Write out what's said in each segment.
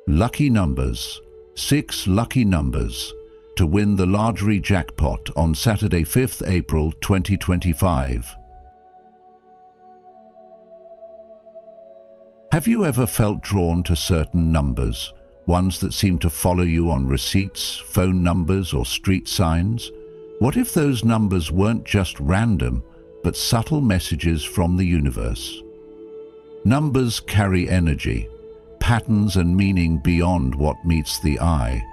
Lucky numbers. 6 lucky numbers to win the lottery jackpot on Saturday, 5th April 2025. Have you ever felt drawn to certain numbers, ones that seem to follow you on receipts, phone numbers, or street signs? What if those numbers weren't just random, but subtle messages from the universe? Numbers carry energy, patterns and meaning beyond what meets the eye,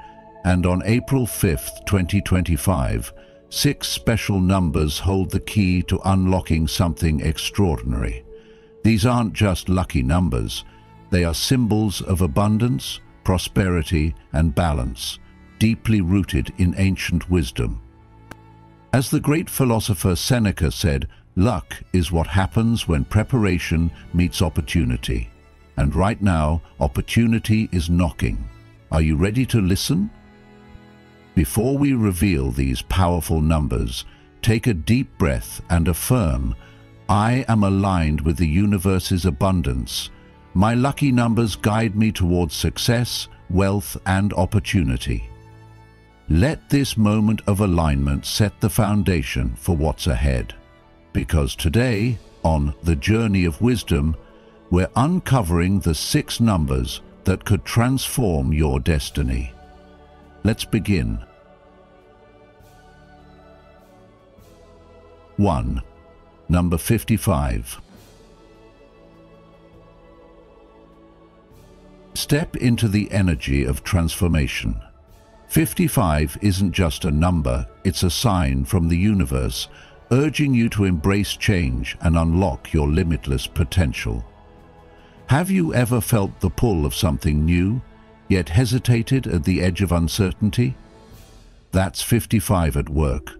and on April 5th, 2025, 6 special numbers hold the key to unlocking something extraordinary. These aren't just lucky numbers, they are symbols of abundance, prosperity, and balance, deeply rooted in ancient wisdom. As the great philosopher Seneca said, luck is what happens when preparation meets opportunity. And right now, opportunity is knocking. Are you ready to listen? Before we reveal these powerful numbers, take a deep breath and affirm, I am aligned with the universe's abundance. My lucky numbers guide me towards success, wealth, and opportunity. Let this moment of alignment set the foundation for what's ahead. Because today, on The Journey of Wisdom, we're uncovering the 6 numbers that could transform your destiny. Let's begin. 1. Number 55. Step into the energy of transformation. 55 isn't just a number, it's a sign from the universe, urging you to embrace change and unlock your limitless potential. Have you ever felt the pull of something new, yet hesitated at the edge of uncertainty? That's 55 at work.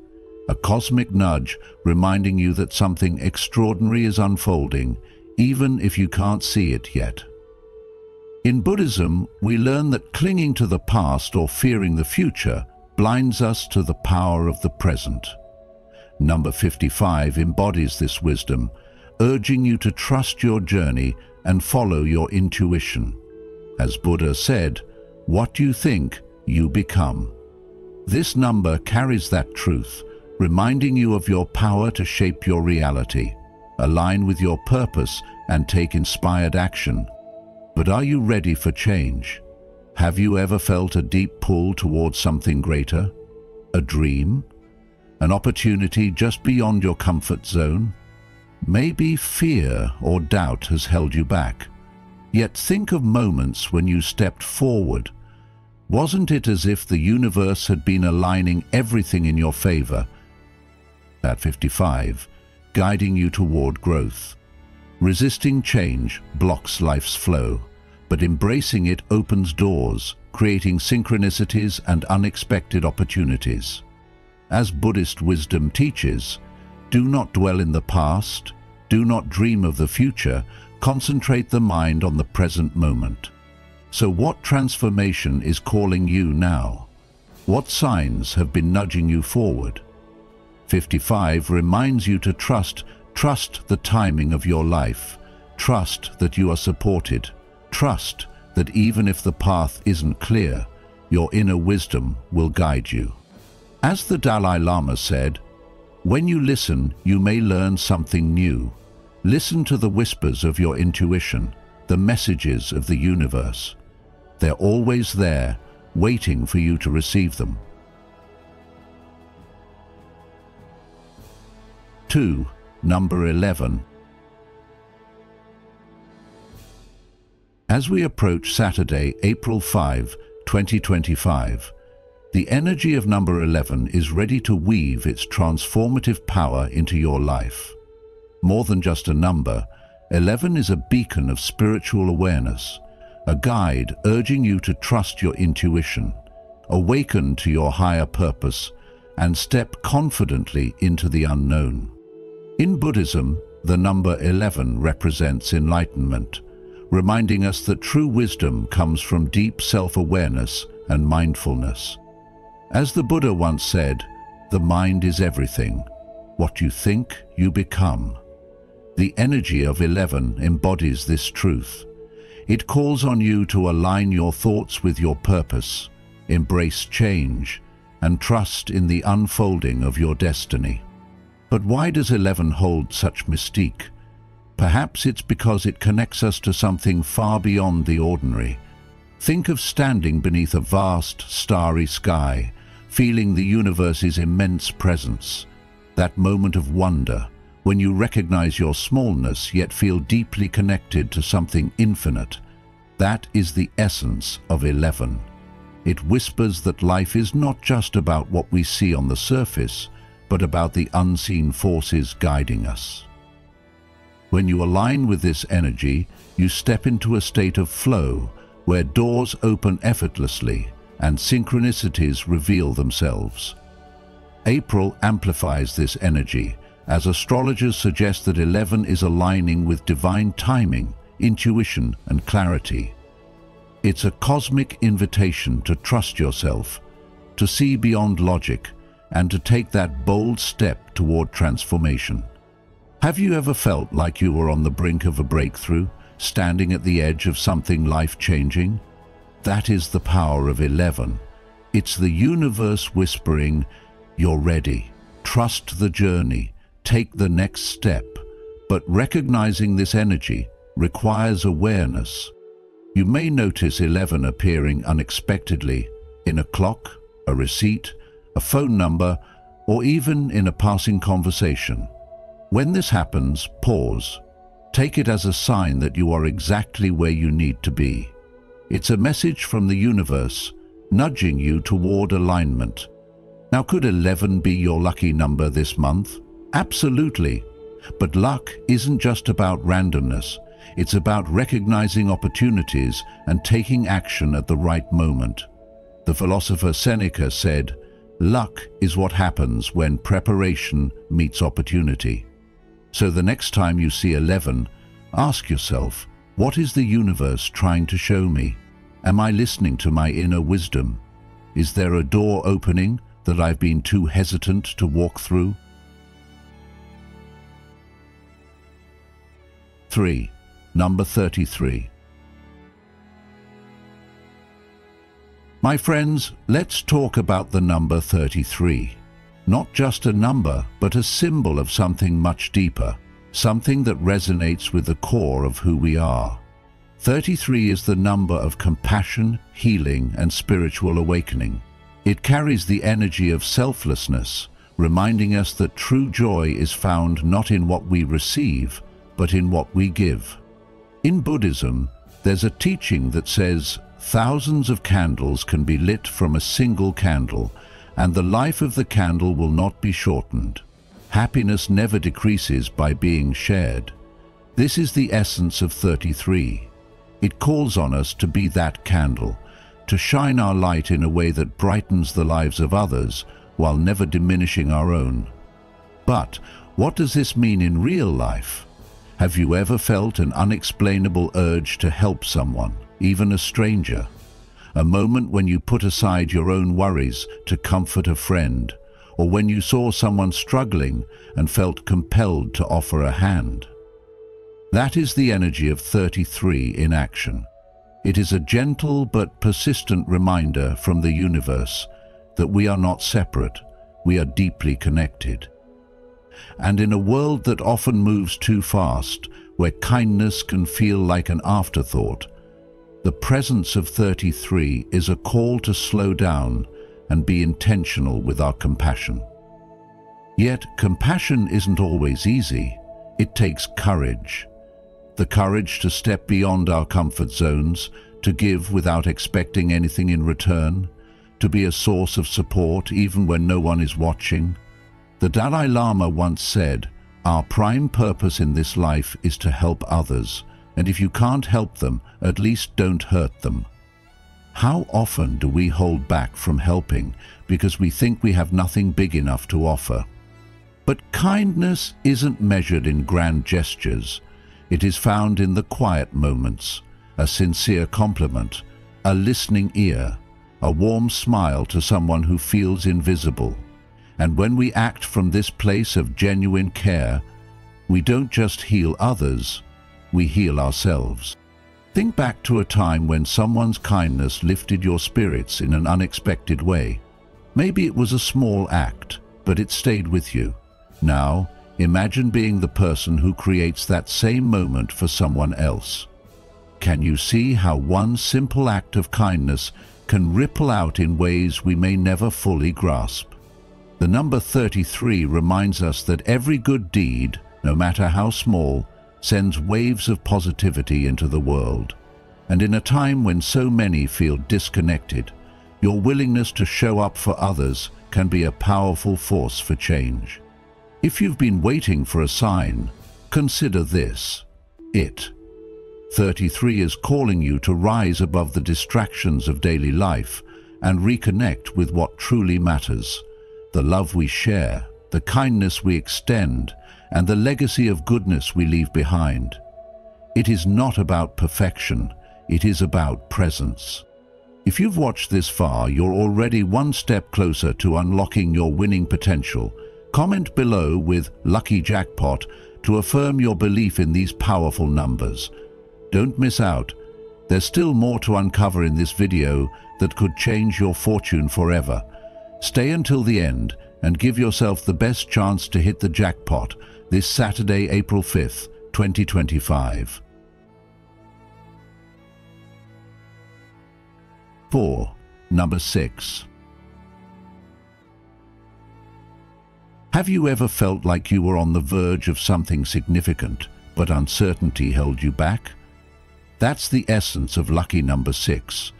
A cosmic nudge reminding you that something extraordinary is unfolding, even if you can't see it yet. In Buddhism, we learn that clinging to the past or fearing the future blinds us to the power of the present. Number 55 embodies this wisdom, urging you to trust your journey and follow your intuition. As Buddha said, what you think, you become. This number carries that truth, reminding you of your power to shape your reality, align with your purpose, and take inspired action. But are you ready for change? Have you ever felt a deep pull towards something greater? A dream? An opportunity just beyond your comfort zone? Maybe fear or doubt has held you back. Yet think of moments when you stepped forward. Wasn't it as if the universe had been aligning everything in your favor? At 55, guiding you toward growth. Resisting change blocks life's flow, but embracing it opens doors, creating synchronicities and unexpected opportunities. As Buddhist wisdom teaches, do not dwell in the past, do not dream of the future, concentrate the mind on the present moment. So what transformation is calling you now? What signs have been nudging you forward? 55 reminds you to trust the timing of your life. Trust that you are supported. Trust that even if the path isn't clear, your inner wisdom will guide you. As the Dalai Lama said, when you listen, you may learn something new. Listen to the whispers of your intuition, the messages of the universe. They're always there, waiting for you to receive them. 2. Number 11. As we approach Saturday, April 5, 2025, the energy of number 11 is ready to weave its transformative power into your life. More than just a number, 11 is a beacon of spiritual awareness, a guide urging you to trust your intuition, awaken to your higher purpose, and step confidently into the unknown. In Buddhism, the number 11 represents enlightenment, reminding us that true wisdom comes from deep self-awareness and mindfulness. As the Buddha once said, the mind is everything. What you think, you become. The energy of 11 embodies this truth. It calls on you to align your thoughts with your purpose, embrace change, and trust in the unfolding of your destiny. But why does 11 hold such mystique? Perhaps it's because it connects us to something far beyond the ordinary. Think of standing beneath a vast, starry sky, feeling the universe's immense presence. That moment of wonder, when you recognize your smallness yet feel deeply connected to something infinite. That is the essence of 11. It whispers that life is not just about what we see on the surface, but about the unseen forces guiding us. When you align with this energy, you step into a state of flow, where doors open effortlessly and synchronicities reveal themselves. April amplifies this energy, as astrologers suggest that 11 is aligning with divine timing, intuition, and clarity. It's a cosmic invitation to trust yourself, to see beyond logic, and to take that bold step toward transformation. Have you ever felt like you were on the brink of a breakthrough, standing at the edge of something life-changing? That is the power of 11. It's the universe whispering, "You're ready. Trust the journey. Take the next step." But recognizing this energy requires awareness. You may notice 11 appearing unexpectedly in a clock, a receipt, a phone number, or even in a passing conversation. When this happens, pause. Take it as a sign that you are exactly where you need to be. It's a message from the universe, nudging you toward alignment. Now, could 11 be your lucky number this month? Absolutely. But luck isn't just about randomness. It's about recognizing opportunities and taking action at the right moment. The philosopher Seneca said, "Luck is what happens when preparation meets opportunity." So the next time you see 11, ask yourself, what is the universe trying to show me? Am I listening to my inner wisdom? Is there a door opening that I've been too hesitant to walk through? 3. Number 33. My friends, let's talk about the number 33. Not just a number, but a symbol of something much deeper, something that resonates with the core of who we are. 33 is the number of compassion, healing, and spiritual awakening. It carries the energy of selflessness, reminding us that true joy is found not in what we receive, but in what we give. In Buddhism, there's a teaching that says thousands of candles can be lit from a single candle, and the life of the candle will not be shortened. Happiness never decreases by being shared. This is the essence of 33. It calls on us to be that candle, to shine our light in a way that brightens the lives of others while never diminishing our own. But what does this mean in real life? Have you ever felt an unexplainable urge to help someone, even a stranger? A moment when you put aside your own worries to comfort a friend, or when you saw someone struggling and felt compelled to offer a hand? That is the energy of 33 in action. It is a gentle but persistent reminder from the universe that we are not separate, we are deeply connected. And in a world that often moves too fast, where kindness can feel like an afterthought, the presence of 33 is a call to slow down and be intentional with our compassion. Yet, compassion isn't always easy. It takes courage. The courage to step beyond our comfort zones, to give without expecting anything in return, to be a source of support even when no one is watching. The Dalai Lama once said, "Our prime purpose in this life is to help others, and if you can't help them, at least don't hurt them." How often do we hold back from helping because we think we have nothing big enough to offer? But kindness isn't measured in grand gestures. It is found in the quiet moments, a sincere compliment, a listening ear, a warm smile to someone who feels invisible. And when we act from this place of genuine care, we don't just heal others, we heal ourselves. Think back to a time when someone's kindness lifted your spirits in an unexpected way. Maybe it was a small act, but it stayed with you. Now, imagine being the person who creates that same moment for someone else. Can you see how one simple act of kindness can ripple out in ways we may never fully grasp? The number 33 reminds us that every good deed, no matter how small, sends waves of positivity into the world. And in a time when so many feel disconnected, your willingness to show up for others can be a powerful force for change. If you've been waiting for a sign, consider this. It. 33 is calling you to rise above the distractions of daily life and reconnect with what truly matters: the love we share, the kindness we extend, and the legacy of goodness we leave behind. It is not about perfection, it is about presence. If you've watched this far, you're already one step closer to unlocking your winning potential. Comment below with "Lucky Jackpot" to affirm your belief in these powerful numbers. Don't miss out. There's still more to uncover in this video that could change your fortune forever. Stay until the end and give yourself the best chance to hit the jackpot this Saturday, April 5th, 2025. 4. Number 6. Have you ever felt like you were on the verge of something significant, but uncertainty held you back? That's the essence of lucky number 6,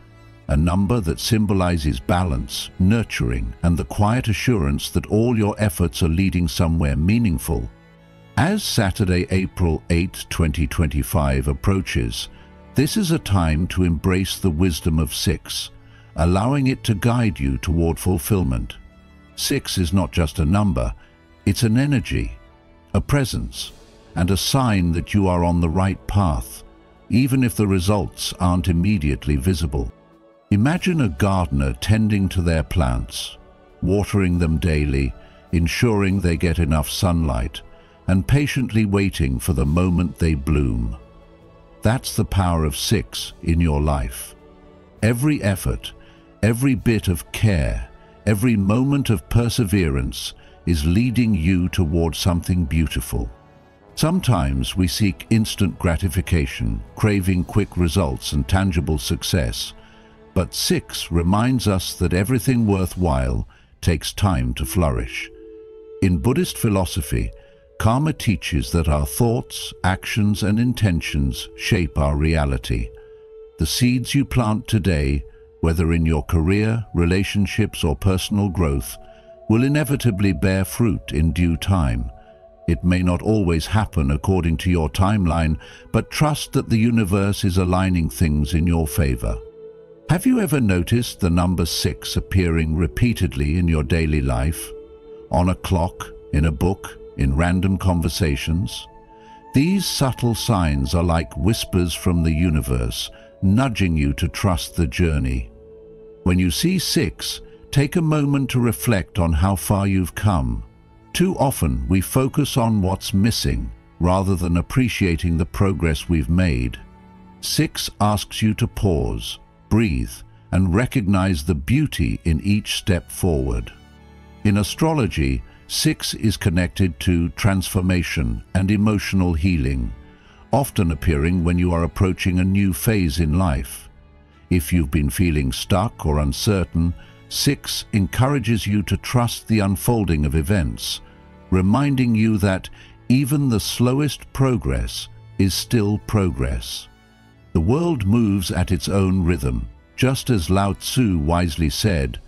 a number that symbolizes balance, nurturing, and the quiet assurance that all your efforts are leading somewhere meaningful. As Saturday, April 8, 2025 approaches, this is a time to embrace the wisdom of 6, allowing it to guide you toward fulfillment. 6 is not just a number, it's an energy, a presence, and a sign that you are on the right path, even if the results aren't immediately visible. Imagine a gardener tending to their plants, watering them daily, ensuring they get enough sunlight, and patiently waiting for the moment they bloom. That's the power of 6 in your life. Every effort, every bit of care, every moment of perseverance is leading you toward something beautiful. Sometimes we seek instant gratification, craving quick results and tangible success, but 6 reminds us that everything worthwhile takes time to flourish. In Buddhist philosophy, karma teaches that our thoughts, actions, and intentions shape our reality. The seeds you plant today, whether in your career, relationships, or personal growth, will inevitably bear fruit in due time. It may not always happen according to your timeline, but trust that the universe is aligning things in your favor. Have you ever noticed the number 6 appearing repeatedly in your daily life? On a clock, in a book, in random conversations? These subtle signs are like whispers from the universe, nudging you to trust the journey. When you see 6, take a moment to reflect on how far you've come. Too often we focus on what's missing, rather than appreciating the progress we've made. 6 asks you to pause, breathe, and recognize the beauty in each step forward. In astrology, 6 is connected to transformation and emotional healing, often appearing when you are approaching a new phase in life. If you've been feeling stuck or uncertain, 6 encourages you to trust the unfolding of events, reminding you that even the slowest progress is still progress. The world moves at its own rhythm, just as Lao Tzu wisely said,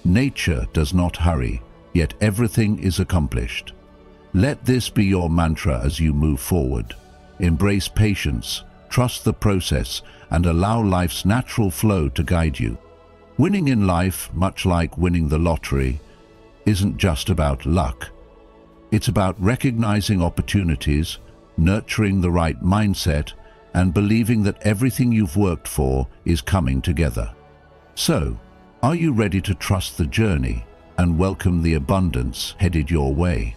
"Nature does not hurry, yet everything is accomplished." Let this be your mantra as you move forward. Embrace patience, trust the process, and allow life's natural flow to guide you. Winning in life, much like winning the lottery, isn't just about luck. It's about recognizing opportunities, nurturing the right mindset, and believing that everything you've worked for is coming together. So, are you ready to trust the journey and welcome the abundance headed your way?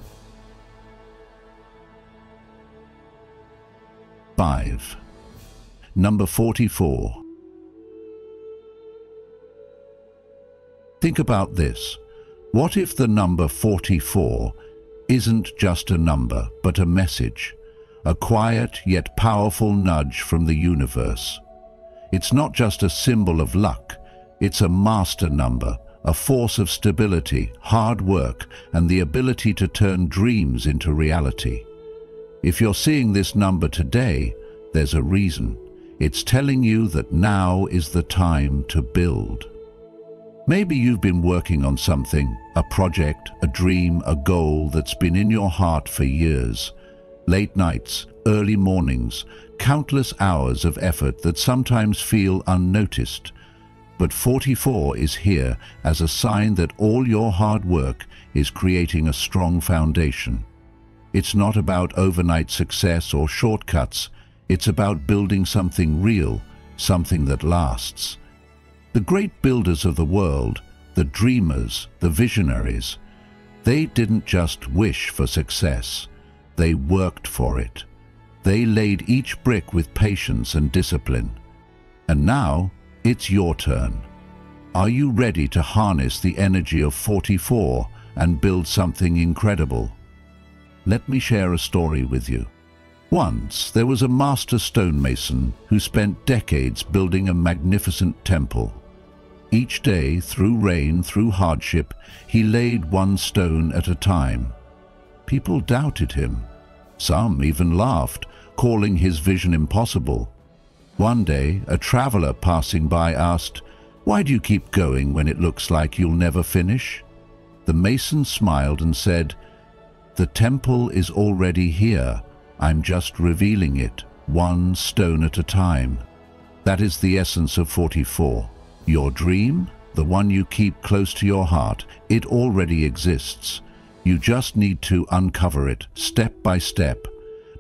5. Number 44. Think about this. What if the number 44 isn't just a number, but a message? A quiet yet powerful nudge from the universe. It's not just a symbol of luck, it's a master number, a force of stability, hard work, and the ability to turn dreams into reality. If you're seeing this number today, there's a reason. It's telling you that now is the time to build. Maybe you've been working on something, a project, a dream, a goal that's been in your heart for years. Late nights, early mornings, countless hours of effort that sometimes feel unnoticed. But 44 is here as a sign that all your hard work is creating a strong foundation. It's not about overnight success or shortcuts. It's about building something real, something that lasts. The great builders of the world, the dreamers, the visionaries, they didn't just wish for success. They worked for it. They laid each brick with patience and discipline. And now, it's your turn. Are you ready to harness the energy of 44 and build something incredible? Let me share a story with you. Once, there was a master stonemason who spent decades building a magnificent temple. Each day, through rain, through hardship, he laid one stone at a time. People doubted him. Some even laughed, calling his vision impossible. One day, a traveler passing by asked, "Why do you keep going when it looks like you'll never finish?" The mason smiled and said, "The temple is already here. I'm just revealing it, one stone at a time." That is the essence of 44. Your dream, the one you keep close to your heart, it already exists. You just need to uncover it, step by step.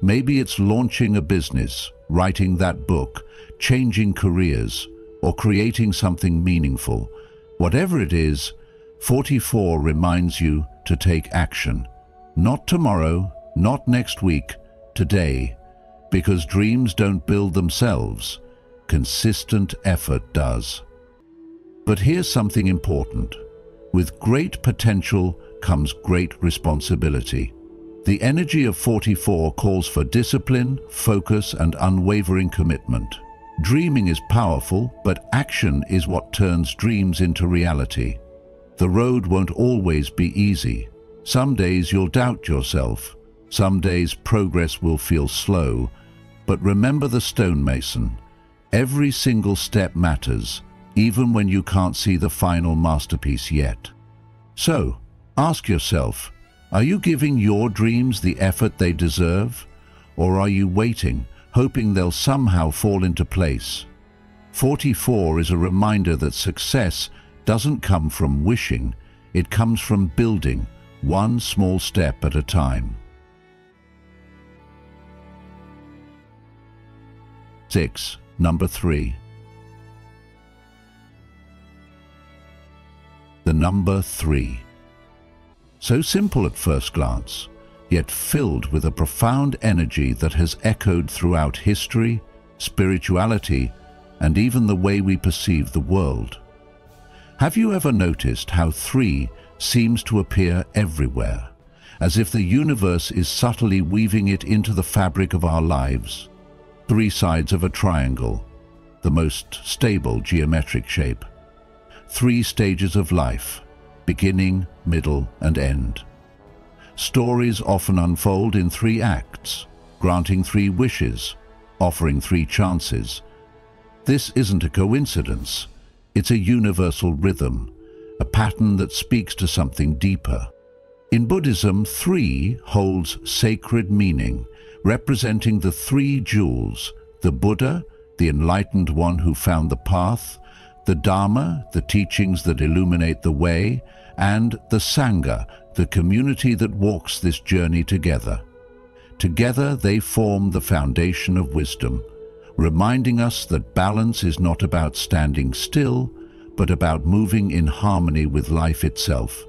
Maybe it's launching a business, writing that book, changing careers, or creating something meaningful. Whatever it is, 44 reminds you to take action. Not tomorrow, not next week, today. Because dreams don't build themselves. Consistent effort does. But here's something important. With great potential comes great responsibility. The energy of 44 calls for discipline, focus, and unwavering commitment. Dreaming is powerful, but action is what turns dreams into reality. The road won't always be easy. Some days you'll doubt yourself. Some days progress will feel slow. But remember the stonemason. Every single step matters, even when you can't see the final masterpiece yet. So, ask yourself, are you giving your dreams the effort they deserve? Or are you waiting, hoping they'll somehow fall into place? 44 is a reminder that success doesn't come from wishing, it comes from building, one small step at a time. 6. Number 3. The number 3. So simple at first glance, yet filled with a profound energy that has echoed throughout history, spirituality, and even the way we perceive the world. Have you ever noticed how 3 seems to appear everywhere, as if the universe is subtly weaving it into the fabric of our lives? 3 sides of a triangle, the most stable geometric shape. 3 stages of life, beginning, middle, and end. Stories often unfold in 3 acts, granting 3 wishes, offering 3 chances. This isn't a coincidence. It's a universal rhythm, a pattern that speaks to something deeper. In Buddhism, 3 holds sacred meaning, representing the 3 jewels: the Buddha, the enlightened one who found the path; the Dharma, the teachings that illuminate the way; and the Sangha, the community that walks this journey together. Together they form the foundation of wisdom, reminding us that balance is not about standing still, but about moving in harmony with life itself.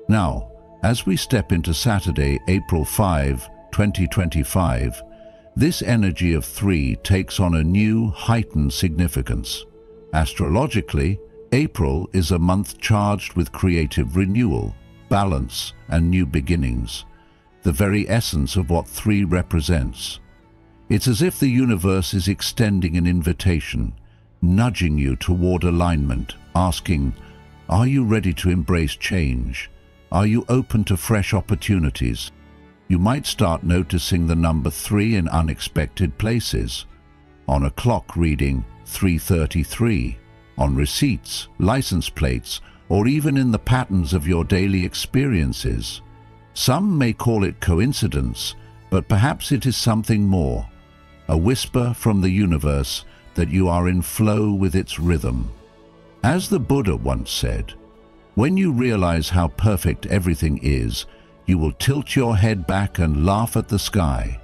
Now, as we step into Saturday, April 5, 2025, This energy of 3 takes on a new, heightened significance. Astrologically, April is a month charged with creative renewal, balance, and new beginnings, the very essence of what 3 represents. It's as if the universe is extending an invitation, nudging you toward alignment, asking, are you ready to embrace change? Are you open to fresh opportunities? You might start noticing the number 3 in unexpected places. On a clock reading 3:33, on receipts, license plates, or even in the patterns of your daily experiences. Some may call it coincidence, but perhaps it is something more, a whisper from the universe that you are in flow with its rhythm. As the Buddha once said, when you realize how perfect everything is, you will tilt your head back and laugh at the sky.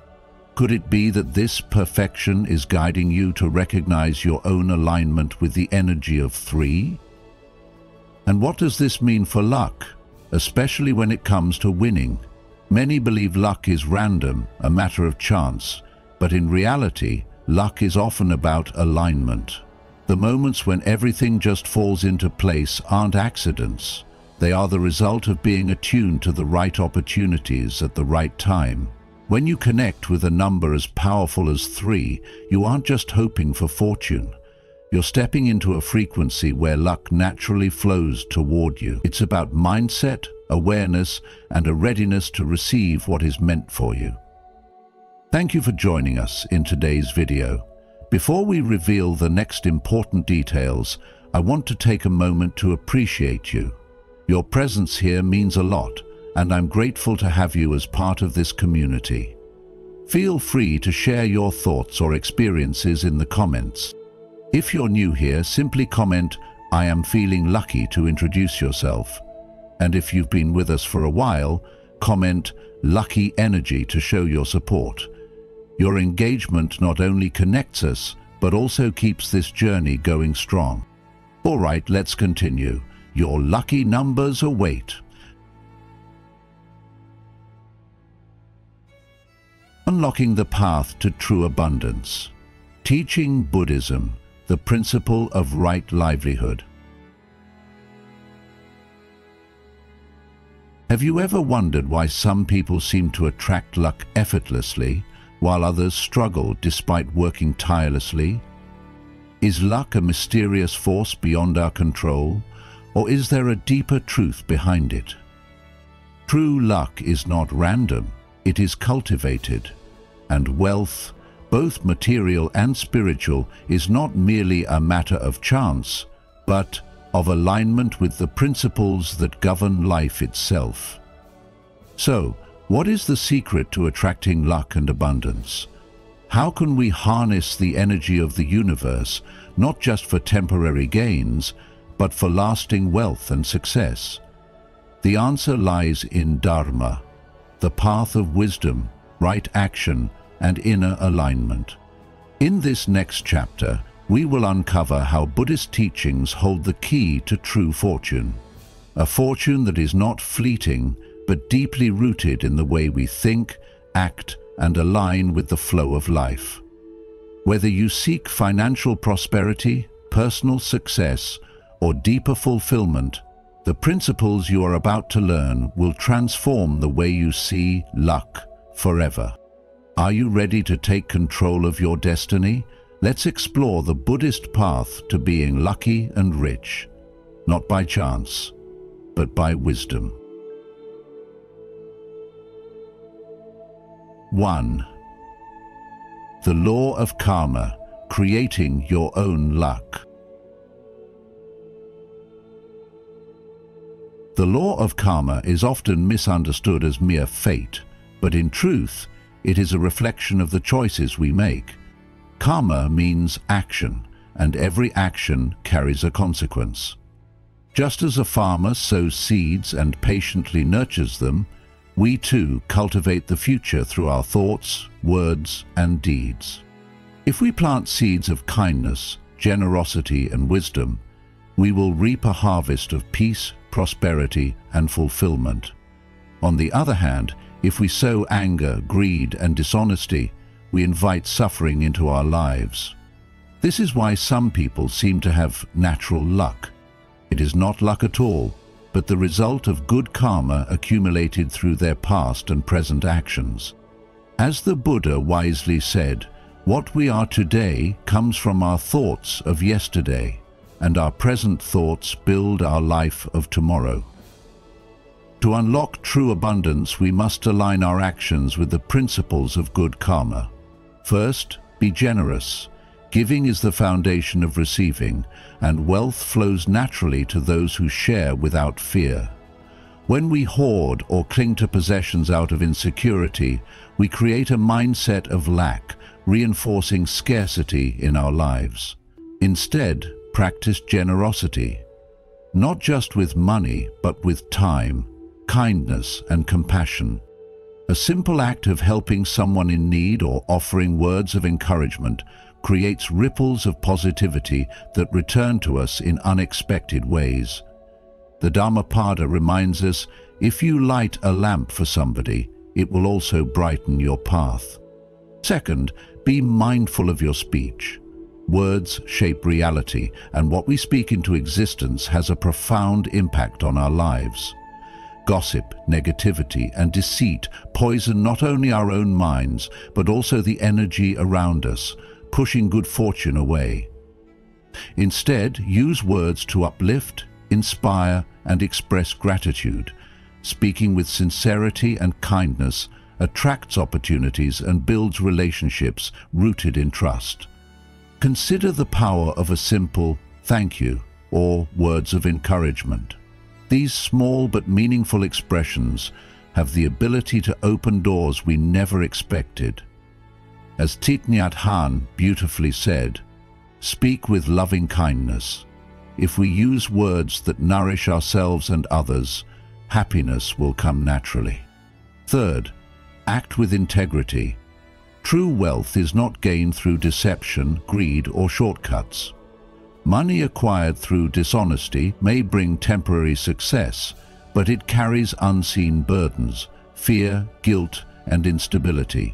Could it be that this perfection is guiding you to recognize your own alignment with the energy of 3? And what does this mean for luck, especially when it comes to winning? Many believe luck is random, a matter of chance, but in reality, luck is often about alignment. The moments when everything just falls into place aren't accidents. They are the result of being attuned to the right opportunities at the right time. When you connect with a number as powerful as 3, you aren't just hoping for fortune. You're stepping into a frequency where luck naturally flows toward you. It's about mindset, awareness, and a readiness to receive what is meant for you. Thank you for joining us in today's video. Before we reveal the next important details, I want to take a moment to appreciate you. Your presence here means a lot, and I'm grateful to have you as part of this community. Feel free to share your thoughts or experiences in the comments. If you're new here, simply comment, "I am feeling lucky," to introduce yourself. And if you've been with us for a while, comment, "Lucky energy," to show your support. Your engagement not only connects us, but also keeps this journey going strong. All right, let's continue. Your lucky numbers await. Unlocking the path to true abundance. Teaching Buddhism, the principle of right livelihood. Have you ever wondered why some people seem to attract luck effortlessly, while others struggle despite working tirelessly? Is luck a mysterious force beyond our control, or is there a deeper truth behind it? True luck is not random, it is cultivated. And wealth, both material and spiritual, is not merely a matter of chance, but of alignment with the principles that govern life itself. So, what is the secret to attracting luck and abundance? How can we harness the energy of the universe, not just for temporary gains, but for lasting wealth and success? The answer lies in Dharma, the path of wisdom, right action, and inner alignment. In this next chapter, we will uncover how Buddhist teachings hold the key to true fortune. A fortune that is not fleeting, but deeply rooted in the way we think, act, and align with the flow of life. Whether you seek financial prosperity, personal success, or deeper fulfillment, the principles you are about to learn will transform the way you see luck forever. Are you ready to take control of your destiny? Let's explore the Buddhist path to being lucky and rich, not by chance, but by wisdom. 1. The law of karma, creating your own luck. The law of karma is often misunderstood as mere fate, but in truth, it is a reflection of the choices we make. Karma means action, and every action carries a consequence. Just as a farmer sows seeds and patiently nurtures them, we too cultivate the future through our thoughts, words, and deeds. If we plant seeds of kindness, generosity, and wisdom, we will reap a harvest of peace, prosperity, and fulfillment. On the other hand, if we sow anger, greed, and dishonesty, we invite suffering into our lives. This is why some people seem to have natural luck. It is not luck at all, but the result of good karma accumulated through their past and present actions. As the Buddha wisely said, what we are today comes from our thoughts of yesterday, and our present thoughts build our life of tomorrow. To unlock true abundance, we must align our actions with the principles of good karma. First, be generous. Giving is the foundation of receiving, and wealth flows naturally to those who share without fear. When we hoard or cling to possessions out of insecurity, we create a mindset of lack, reinforcing scarcity in our lives. Instead, practice generosity, not just with money, but with time, kindness, and compassion. A simple act of helping someone in need or offering words of encouragement creates ripples of positivity that return to us in unexpected ways. The Dhammapada reminds us, if you light a lamp for somebody, it will also brighten your path. Second, be mindful of your speech. Words shape reality, and what we speak into existence has a profound impact on our lives. Gossip, negativity, and deceit poison not only our own minds, but also the energy around us, pushing good fortune away. Instead, use words to uplift, inspire, and express gratitude. Speaking with sincerity and kindness attracts opportunities and builds relationships rooted in trust. Consider the power of a simple "thank you" or words of encouragement. These small but meaningful expressions have the ability to open doors we never expected. As Thich Nhat Hanh beautifully said, "Speak with loving kindness. If we use words that nourish ourselves and others, happiness will come naturally." Third, act with integrity. True wealth is not gained through deception, greed, or shortcuts. Money acquired through dishonesty may bring temporary success, but it carries unseen burdens, fear, guilt, and instability.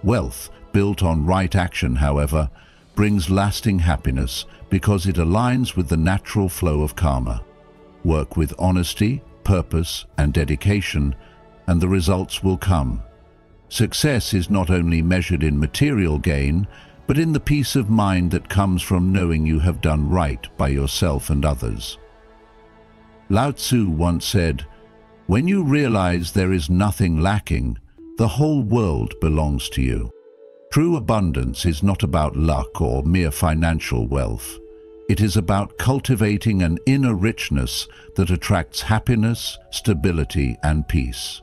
Wealth, built on right action, however, brings lasting happiness because it aligns with the natural flow of karma. Work with honesty, purpose, and dedication, and the results will come. Success is not only measured in material gain, but in the peace of mind that comes from knowing you have done right by yourself and others. Lao Tzu once said, "When you realize there is nothing lacking, the whole world belongs to you." True abundance is not about luck or mere financial wealth. It is about cultivating an inner richness that attracts happiness, stability, and peace.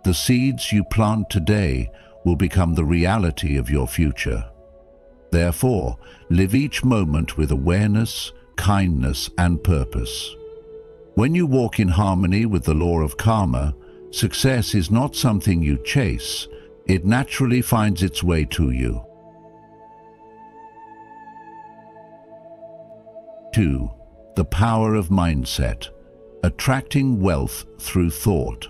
The seeds you plant today will become the reality of your future. Therefore, live each moment with awareness, kindness, and purpose. When you walk in harmony with the law of karma, success is not something you chase. It naturally finds its way to you. 2. The power of mindset. Attracting wealth through thought.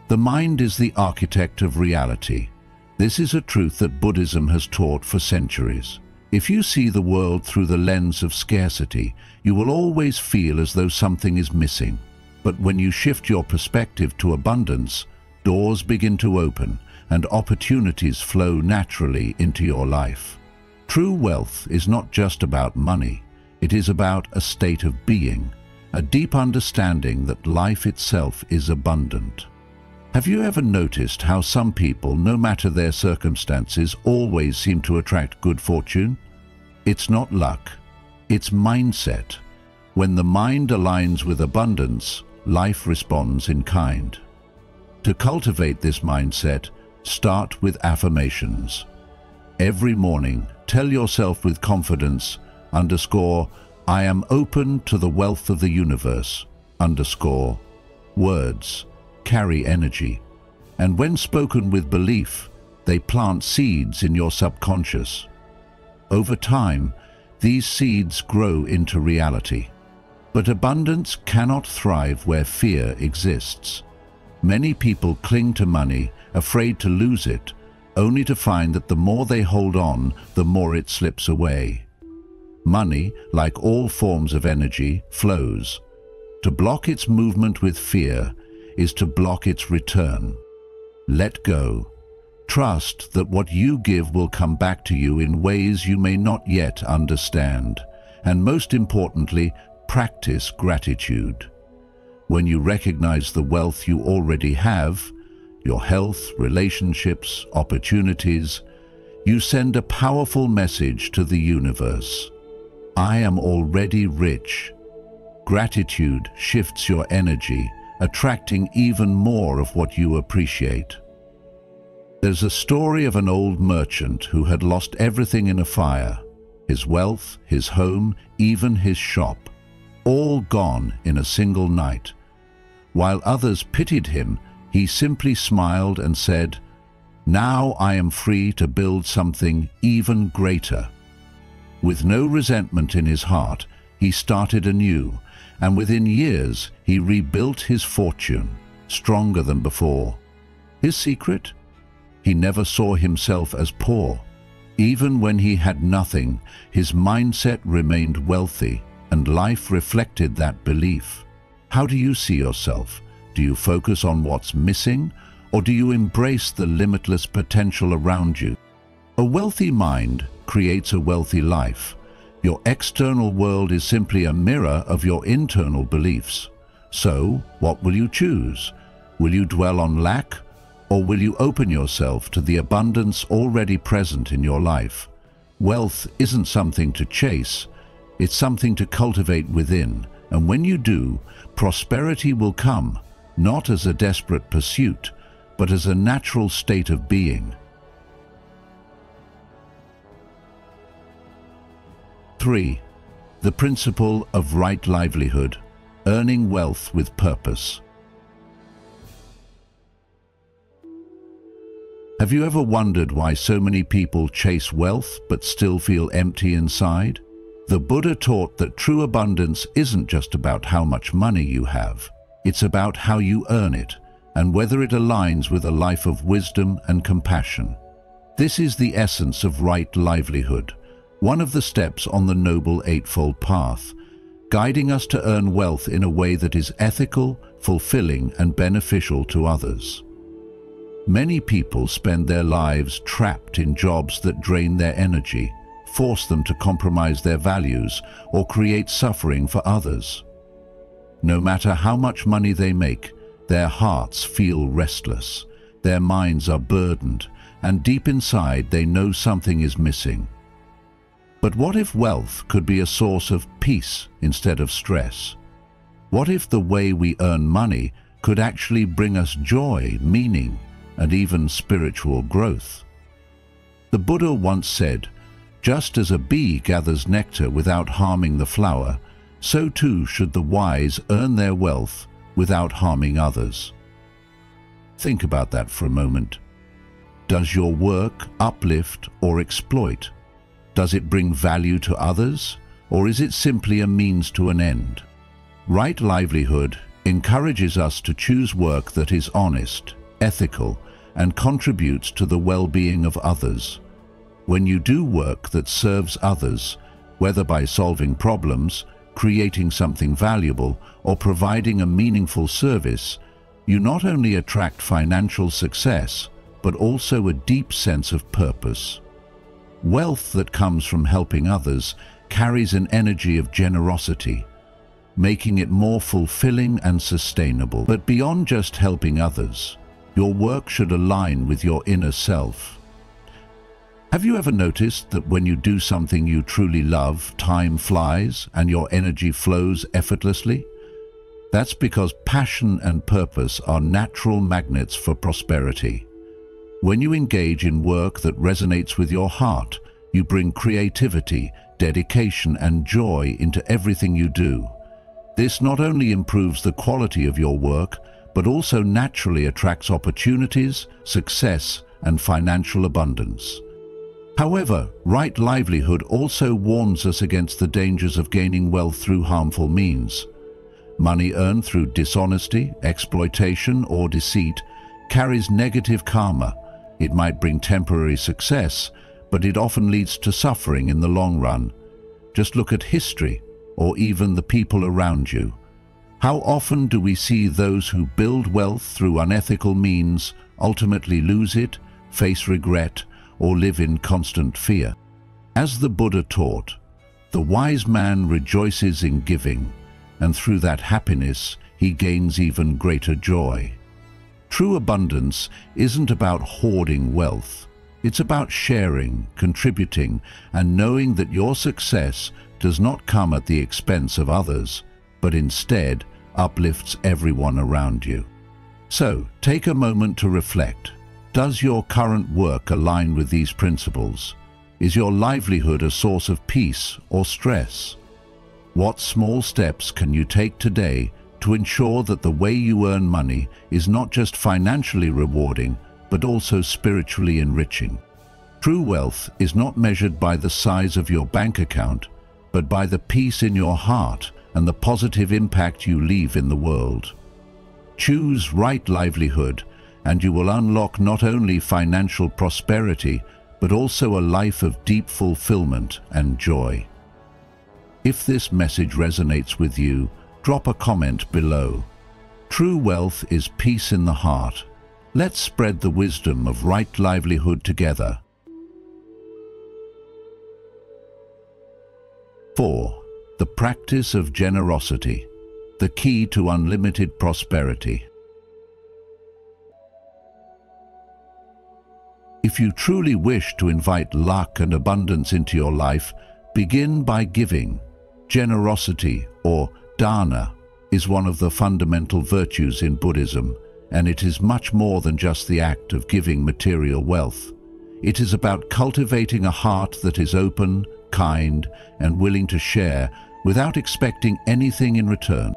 The mind is the architect of reality. This is a truth that Buddhism has taught for centuries. If you see the world through the lens of scarcity, you will always feel as though something is missing. But when you shift your perspective to abundance, doors begin to open and opportunities flow naturally into your life. True wealth is not just about money. It is about a state of being, a deep understanding that life itself is abundant. Have you ever noticed how some people, no matter their circumstances, always seem to attract good fortune? It's not luck, it's mindset. When the mind aligns with abundance, life responds in kind. To cultivate this mindset, start with affirmations. Every morning, tell yourself with confidence, "I am open to the wealth of the universe, words carry energy, and when spoken with belief, they plant seeds in your subconscious. Over time, these seeds grow into reality. But abundance cannot thrive where fear exists. Many people cling to money, afraid to lose it, only to find that the more they hold on, the more it slips away. Money, like all forms of energy, flows. To block its movement with fear is to block its return. Let go. Trust that what you give will come back to you in ways you may not yet understand. And most importantly, practice gratitude. When you recognize the wealth you already have, your health, relationships, opportunities, you send a powerful message to the universe. I am already rich. Gratitude shifts your energy, attracting even more of what you appreciate. There's a story of an old merchant who had lost everything in a fire. His wealth, his home, even his shop. All gone in a single night. While others pitied him, he simply smiled and said, "Now I am free to build something even greater." With no resentment in his heart, he started anew, and within years he rebuilt his fortune, stronger than before. His secret? He never saw himself as poor. Even when he had nothing, his mindset remained wealthy, and life reflected that belief. How do you see yourself? Do you focus on what's missing, or do you embrace the limitless potential around you? A wealthy mind creates a wealthy life. Your external world is simply a mirror of your internal beliefs. So, what will you choose? Will you dwell on lack, or will you open yourself to the abundance already present in your life? Wealth isn't something to chase, it's something to cultivate within, and when you do, prosperity will come, not as a desperate pursuit, but as a natural state of being. 3. The principle of right livelihood, earning wealth with purpose. Have you ever wondered why so many people chase wealth but still feel empty inside? The Buddha taught that true abundance isn't just about how much money you have. It's about how you earn it and whether it aligns with a life of wisdom and compassion. This is the essence of right livelihood, one of the steps on the Noble Eightfold Path, guiding us to earn wealth in a way that is ethical, fulfilling, and beneficial to others. Many people spend their lives trapped in jobs that drain their energy, force them to compromise their values, or create suffering for others. No matter how much money they make, their hearts feel restless, their minds are burdened, and deep inside they know something is missing. But what if wealth could be a source of peace instead of stress? What if the way we earn money could actually bring us joy, meaning, and even spiritual growth? The Buddha once said, "Just as a bee gathers nectar without harming the flower, so too should the wise earn their wealth without harming others." Think about that for a moment. Does your work uplift or exploit? Does it bring value to others, or is it simply a means to an end? Right livelihood encourages us to choose work that is honest, ethical, and contributes to the well-being of others. When you do work that serves others, whether by solving problems, creating something valuable, or providing a meaningful service, you not only attract financial success, but also a deep sense of purpose. Wealth that comes from helping others carries an energy of generosity, making it more fulfilling and sustainable. But beyond just helping others, your work should align with your inner self. Have you ever noticed that when you do something you truly love, time flies and your energy flows effortlessly? That's because passion and purpose are natural magnets for prosperity. When you engage in work that resonates with your heart, you bring creativity, dedication, and joy into everything you do. This not only improves the quality of your work, but also naturally attracts opportunities, success, and financial abundance. However, right livelihood also warns us against the dangers of gaining wealth through harmful means. Money earned through dishonesty, exploitation, or deceit carries negative karma. It might bring temporary success, but it often leads to suffering in the long run. Just look at history, or even the people around you. How often do we see those who build wealth through unethical means ultimately lose it, face regret, or live in constant fear? As the Buddha taught, the wise man rejoices in giving, and through that happiness he gains even greater joy. True abundance isn't about hoarding wealth. It's about sharing, contributing, and knowing that your success does not come at the expense of others, but instead uplifts everyone around you. So, take a moment to reflect. Does your current work align with these principles? Is your livelihood a source of peace or stress? What small steps can you take today to ensure that the way you earn money is not just financially rewarding, but also spiritually enriching? True wealth is not measured by the size of your bank account, but by the peace in your heart and the positive impact you leave in the world. Choose right livelihood, and you will unlock not only financial prosperity, but also a life of deep fulfillment and joy. If this message resonates with you, drop a comment below. True wealth is peace in the heart. Let's spread the wisdom of right livelihood together. 4. The practice of generosity, the key to unlimited prosperity. If you truly wish to invite luck and abundance into your life, begin by giving. Generosity, or dana, is one of the fundamental virtues in Buddhism, and it is much more than just the act of giving material wealth. It is about cultivating a heart that is open, kind, and willing to share without expecting anything in return.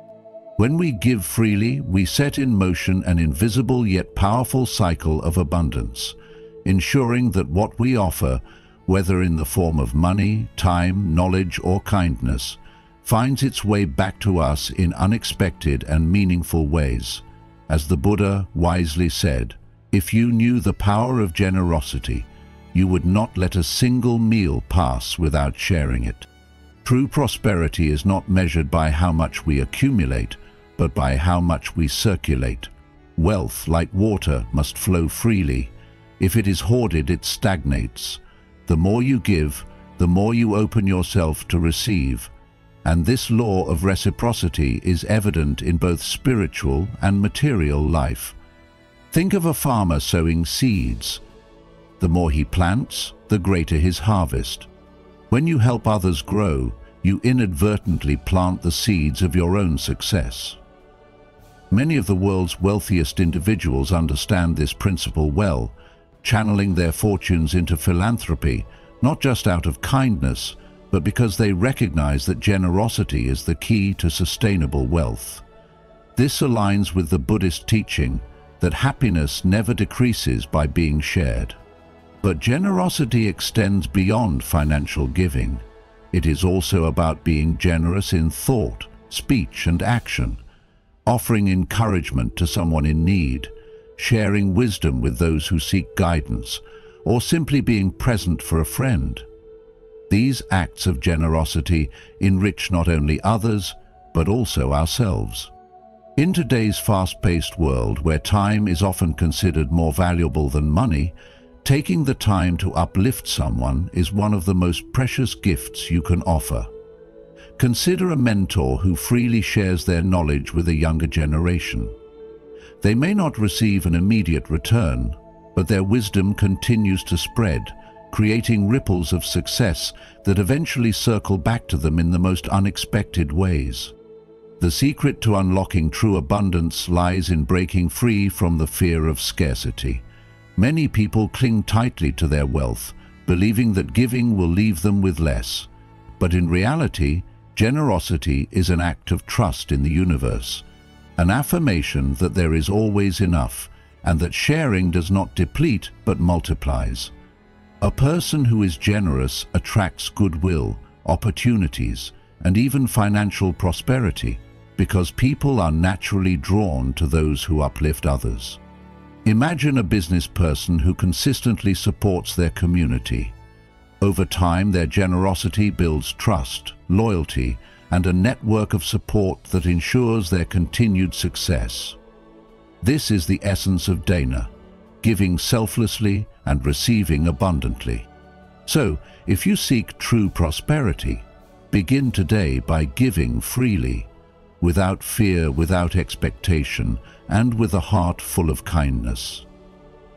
When we give freely, we set in motion an invisible yet powerful cycle of abundance, ensuring that what we offer, whether in the form of money, time, knowledge, or kindness, finds its way back to us in unexpected and meaningful ways. As the Buddha wisely said, if you knew the power of generosity, you would not let a single meal pass without sharing it. True prosperity is not measured by how much we accumulate, but by how much we circulate. Wealth, like water, must flow freely. If it is hoarded, it stagnates. The more you give, the more you open yourself to receive. And this law of reciprocity is evident in both spiritual and material life. Think of a farmer sowing seeds. The more he plants, the greater his harvest. When you help others grow, you inadvertently plant the seeds of your own success. Many of the world's wealthiest individuals understand this principle well, channeling their fortunes into philanthropy, not just out of kindness, but because they recognize that generosity is the key to sustainable wealth. This aligns with the Buddhist teaching that happiness never decreases by being shared. But generosity extends beyond financial giving. It is also about being generous in thought, speech, and action, offering encouragement to someone in need, sharing wisdom with those who seek guidance, or simply being present for a friend. These acts of generosity enrich not only others, but also ourselves. In today's fast-paced world, where time is often considered more valuable than money, taking the time to uplift someone is one of the most precious gifts you can offer. Consider a mentor who freely shares their knowledge with a younger generation. They may not receive an immediate return, but their wisdom continues to spread, creating ripples of success that eventually circle back to them in the most unexpected ways. The secret to unlocking true abundance lies in breaking free from the fear of scarcity. Many people cling tightly to their wealth, believing that giving will leave them with less. But in reality, generosity is an act of trust in the universe, an affirmation that there is always enough, and that sharing does not deplete but multiplies. A person who is generous attracts goodwill, opportunities, and even financial prosperity. because people are naturally drawn to those who uplift others. Imagine a business person who consistently supports their community. Over time, their generosity builds trust, loyalty, and a network of support that ensures their continued success. This is the essence of dana, giving selflessly and receiving abundantly. So, if you seek true prosperity, begin today by giving freely, without fear, without expectation, and with a heart full of kindness.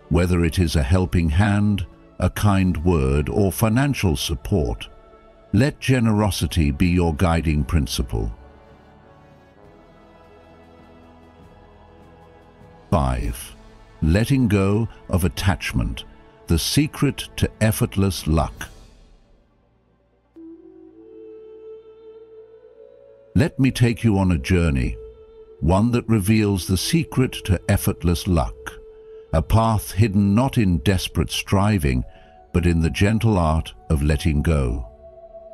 Whether it is a helping hand, a kind word, or financial support, let generosity be your guiding principle. 5. Letting go of attachment, the secret to effortless luck. Let me take you on a journey, one that reveals the secret to effortless luck, a path hidden not in desperate striving, but in the gentle art of letting go.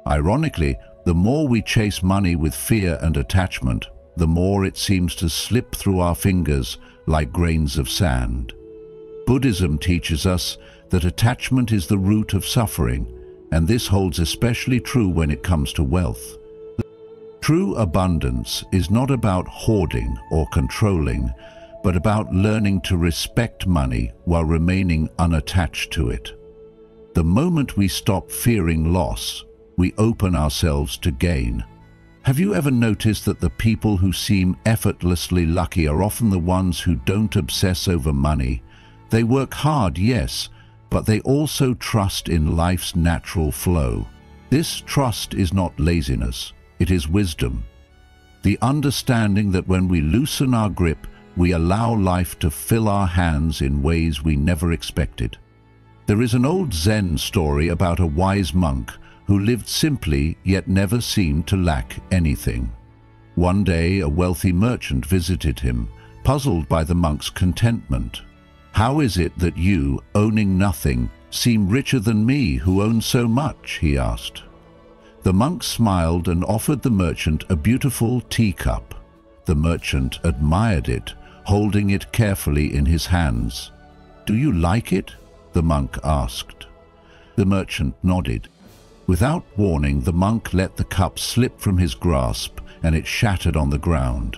Ironically, the more we chase money with fear and attachment, the more it seems to slip through our fingers like grains of sand. Buddhism teaches us that attachment is the root of suffering, and this holds especially true when it comes to wealth. True abundance is not about hoarding or controlling, but about learning to respect money while remaining unattached to it. The moment we stop fearing loss, we open ourselves to gain. Have you ever noticed that the people who seem effortlessly lucky are often the ones who don't obsess over money? They work hard, yes, but they also trust in life's natural flow. This trust is not laziness, it is wisdom. The understanding that when we loosen our grip, we allow life to fill our hands in ways we never expected. There is an old Zen story about a wise monk who lived simply yet never seemed to lack anything. One day, a wealthy merchant visited him, puzzled by the monk's contentment. "How is it that you, owning nothing, seem richer than me who own so much?" he asked. The monk smiled and offered the merchant a beautiful teacup. The merchant admired it, holding it carefully in his hands. "Do you like it?" the monk asked. The merchant nodded. Without warning, the monk let the cup slip from his grasp, and it shattered on the ground.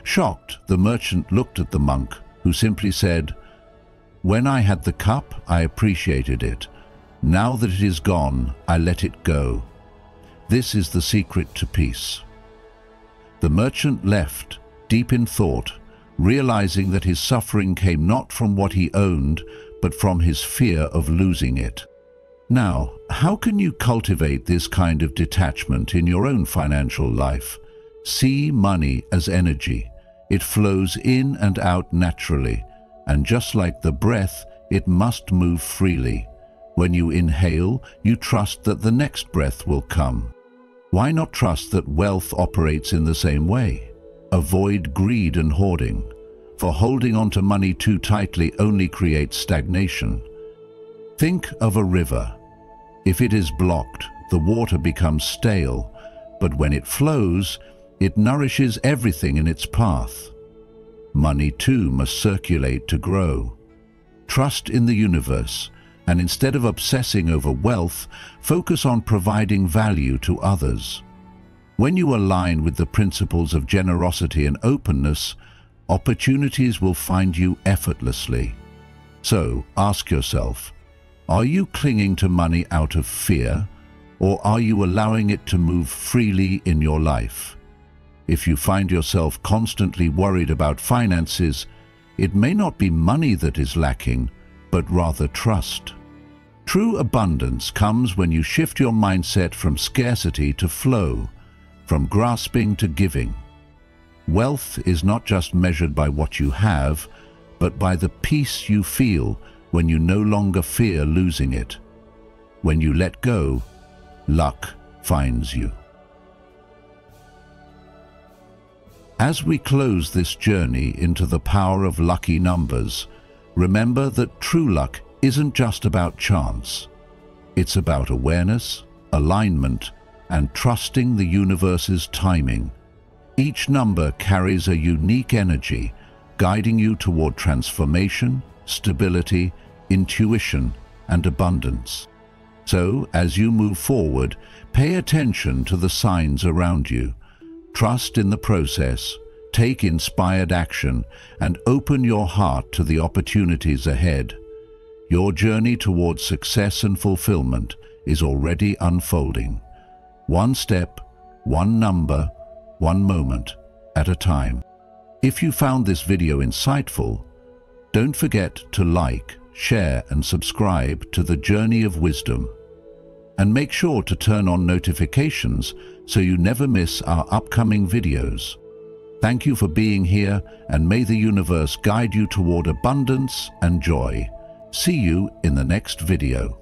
Shocked, the merchant looked at the monk, who simply said, "When I had the cup, I appreciated it. Now that it is gone, I let it go. This is the secret to peace." The merchant left, deep in thought, realizing that his suffering came not from what he owned, but from his fear of losing it. Now, how can you cultivate this kind of detachment in your own financial life? See money as energy. It flows in and out naturally, and just like the breath, it must move freely. When you inhale, you trust that the next breath will come. Why not trust that wealth operates in the same way? Avoid greed and hoarding, for holding on to money too tightly only creates stagnation. Think of a river. If it is blocked, the water becomes stale, but when it flows, it nourishes everything in its path. Money too must circulate to grow. Trust in the universe, and instead of obsessing over wealth, focus on providing value to others. When you align with the principles of generosity and openness, opportunities will find you effortlessly. So, ask yourself, are you clinging to money out of fear, or are you allowing it to move freely in your life? If you find yourself constantly worried about finances, it may not be money that is lacking, but rather trust. True abundance comes when you shift your mindset from scarcity to flow, from grasping to giving. Wealth is not just measured by what you have, but by the peace you feel when you no longer fear losing it. When you let go, luck finds you. As we close this journey into the power of lucky numbers, remember that true luck isn't just about chance. It's about awareness, alignment, and trusting the universe's timing. Each number carries a unique energy, guiding you toward transformation, stability, intuition, and abundance. So, as you move forward, pay attention to the signs around you. Trust in the process, take inspired action, and open your heart to the opportunities ahead. Your journey towards success and fulfillment is already unfolding. One step, one number, one moment at a time. If you found this video insightful, don't forget to like, share, and subscribe to the Journey of Wisdom. And make sure to turn on notifications so you never miss our upcoming videos. Thank you for being here, and may the universe guide you toward abundance and joy. See you in the next video.